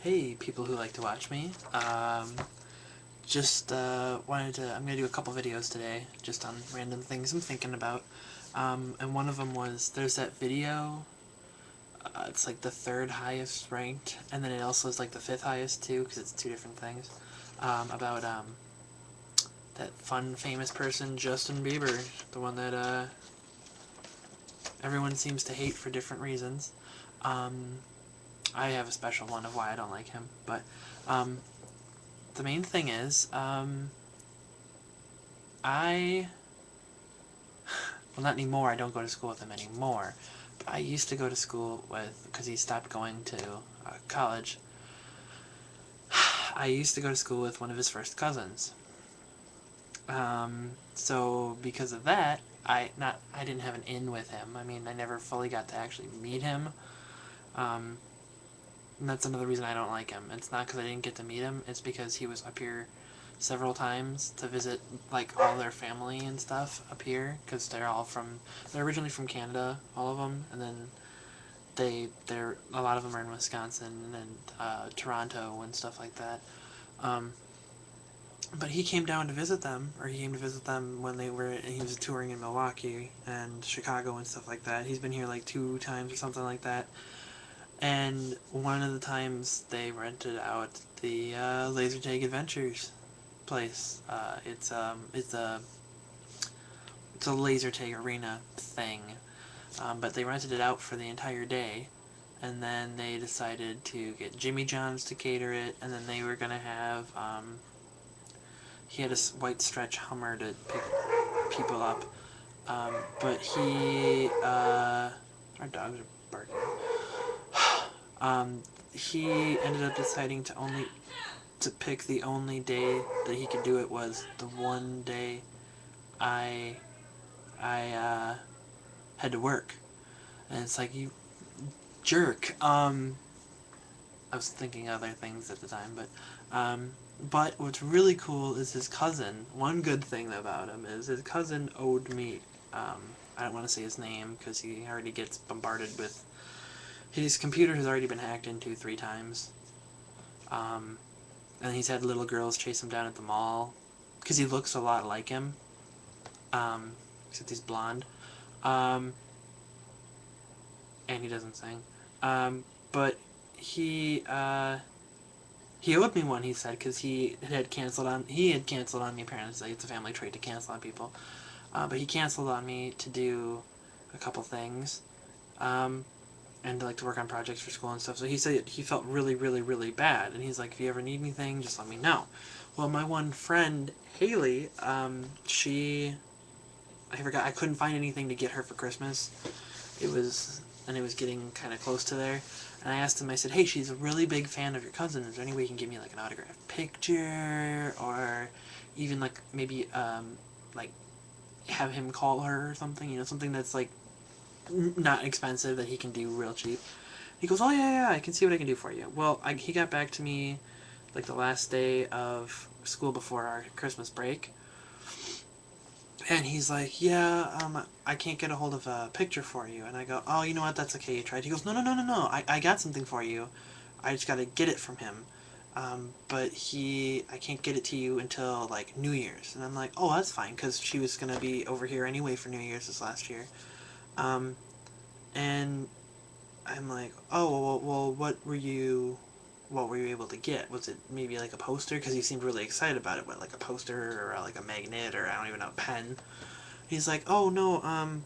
Hey, people who like to watch me. I'm gonna do a couple videos today, just on random things I'm thinking about. And one of them was, there's that video, it's like the third highest ranked, and then it also is like the fifth highest too, because it's two different things, about, that fun, famous person, Justin Bieber, the one that, everyone seems to hate for different reasons. I have a special one of why I don't like him, but, the main thing is, well, not anymore, I don't go to school with him anymore, but I used to go to school with, because he stopped going to college, I used to go to school with one of his first cousins. So because of that, I didn't have an in with him. I mean, I never fully got to actually meet him. And that's another reason I don't like him. It's not because I didn't get to meet him, it's because he was up here several times to visit, like, all their family and stuff up here, because they're originally from Canada, all of them, and then a lot of them are in Wisconsin and Toronto and stuff like that. But he came down to visit them, or he came to visit them when he was touring in Milwaukee and Chicago and stuff like that. He's been here like 2 times or something like that. And one of the times they rented out the Laser Tag Adventures place. It's a laser tag arena thing, but they rented it out for the entire day, and then they decided to get Jimmy John's to cater it, and then they were gonna have he had a white stretch Hummer to pick people up, but our dogs are barking. He ended up deciding to pick the only day that he could do it was the one day I had to work. And it's like, you jerk. I was thinking other things at the time, but what's really cool is his cousin. One good thing about him is his cousin owed me, I don't want to say his name because he already gets bombarded with, his computer has already been hacked into 3 times. And he's had little girls chase him down at the mall, because he looks a lot like him, except he's blonde, and he doesn't sing, but he owed me one, he said, because he had canceled on me, apparently. It's a family trait to cancel on people, but he canceled on me to do a couple things, and to work on projects for school and stuff. So he said he felt really, really, really bad, and he's like, if you ever need anything, just let me know. Well, my one friend, Haley, I couldn't find anything to get her for Christmas. It was getting kind of close to there, and I asked him, I said, hey, she's a really big fan of your cousin, is there any way you can give me, an autographed picture, or even, maybe, have him call her or something, something that's, not expensive that he can do real cheap. He goes, oh yeah, I can see what I can do for you. Well, he got back to me the last day of school before our Christmas break, and he's like, yeah, I can't get a hold of a picture for you. And I go, oh, you know what, that's okay, you tried. He goes, no, I got something for you, I just gotta get it from him, but I can't get it to you until New Year's. And I'm like, oh, that's fine, because she was gonna be over here anyway for New Year's this last year. And I'm like, oh, well, what were you able to get? Was it maybe a poster? Because he seemed really excited about it. What, a poster, or a magnet, or I don't even know, a pen? He's like, oh, no,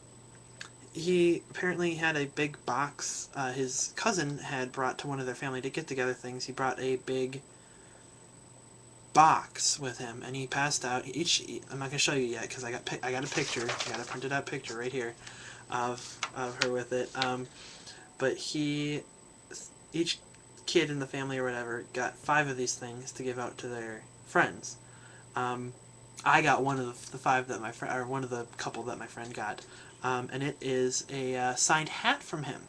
he apparently had a big box, his cousin had brought to one of their family to get-together things. He brought a big box with him, and he passed out I'm not going to show you yet, because I got a picture, I got a printed out picture right here of her with it, but each kid in the family or whatever got 5 of these things to give out to their friends. I got one of the 5 that one of the couple that my friend got, and it is a signed hat from him.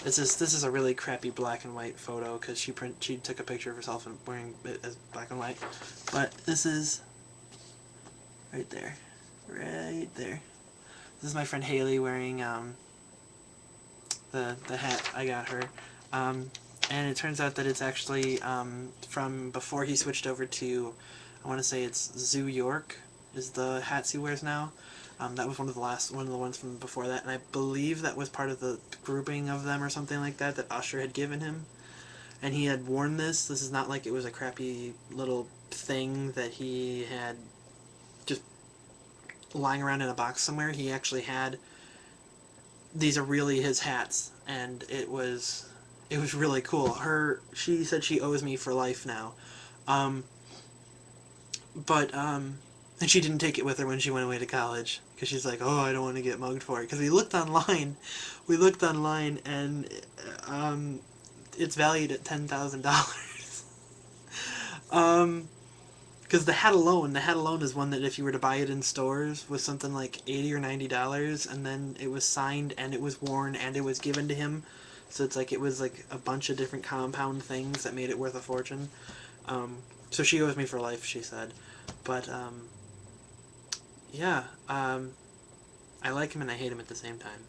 This is a really crappy black and white photo, because she took a picture of herself and wearing it as black and white, but this is right there. This is my friend Haley wearing the hat I got her. and it turns out that it's actually from before he switched over to, I want to say it's Zoo York is the hats he wears now. That was one of the ones from before that, and I believe that was part of the grouping of them or something like that Usher had given him. And he had worn this. This is not like it was a crappy little thing that he had just lying around in a box somewhere. He actually had, these are really his hats, and it was really cool. She said she owes me for life now. And she didn't take it with her when she went away to college, because she's like, oh, I don't want to get mugged for it. Because we looked online, and it's valued at $10,000. Because the hat alone is one that if you were to buy it in stores was something like $80 or $90, and then it was signed and it was worn and it was given to him. So it's like it was like a bunch of different compound things that made it worth a fortune. So she owes me for life, she said. But yeah, I like him and I hate him at the same time.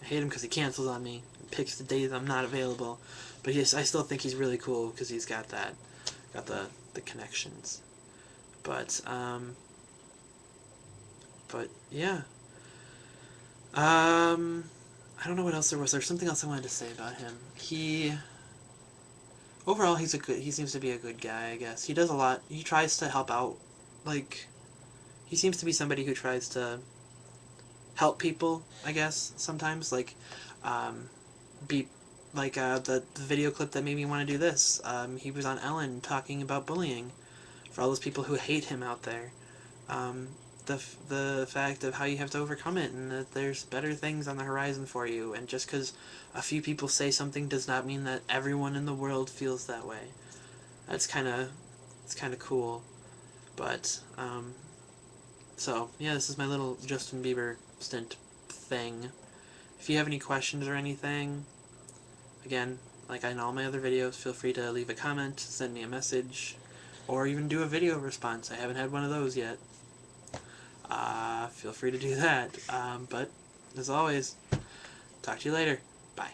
I hate him because he cancels on me, and picks the days I'm not available. But yes, I still think he's really cool because he's got the connections. But yeah. I don't know what else there was. There's something else I wanted to say about him. Overall, he seems to be a good guy, I guess. He does a lot. He tries to help out. Like, he seems to be somebody who tries to help people, I guess, sometimes. Like, the video clip that made me want to do this. He was on Ellen talking about bullying for all those people who hate him out there. The fact of how you have to overcome it, and that there's better things on the horizon for you, and just because a few people say something does not mean that everyone in the world feels that way. It's kind of cool. But so yeah, this is my little Justin Bieber stint thing. If you have any questions or anything, again, like in all my other videos, feel free to leave a comment, send me a message, or even do a video response. I haven't had one of those yet. Feel free to do that. But, as always, talk to you later. Bye.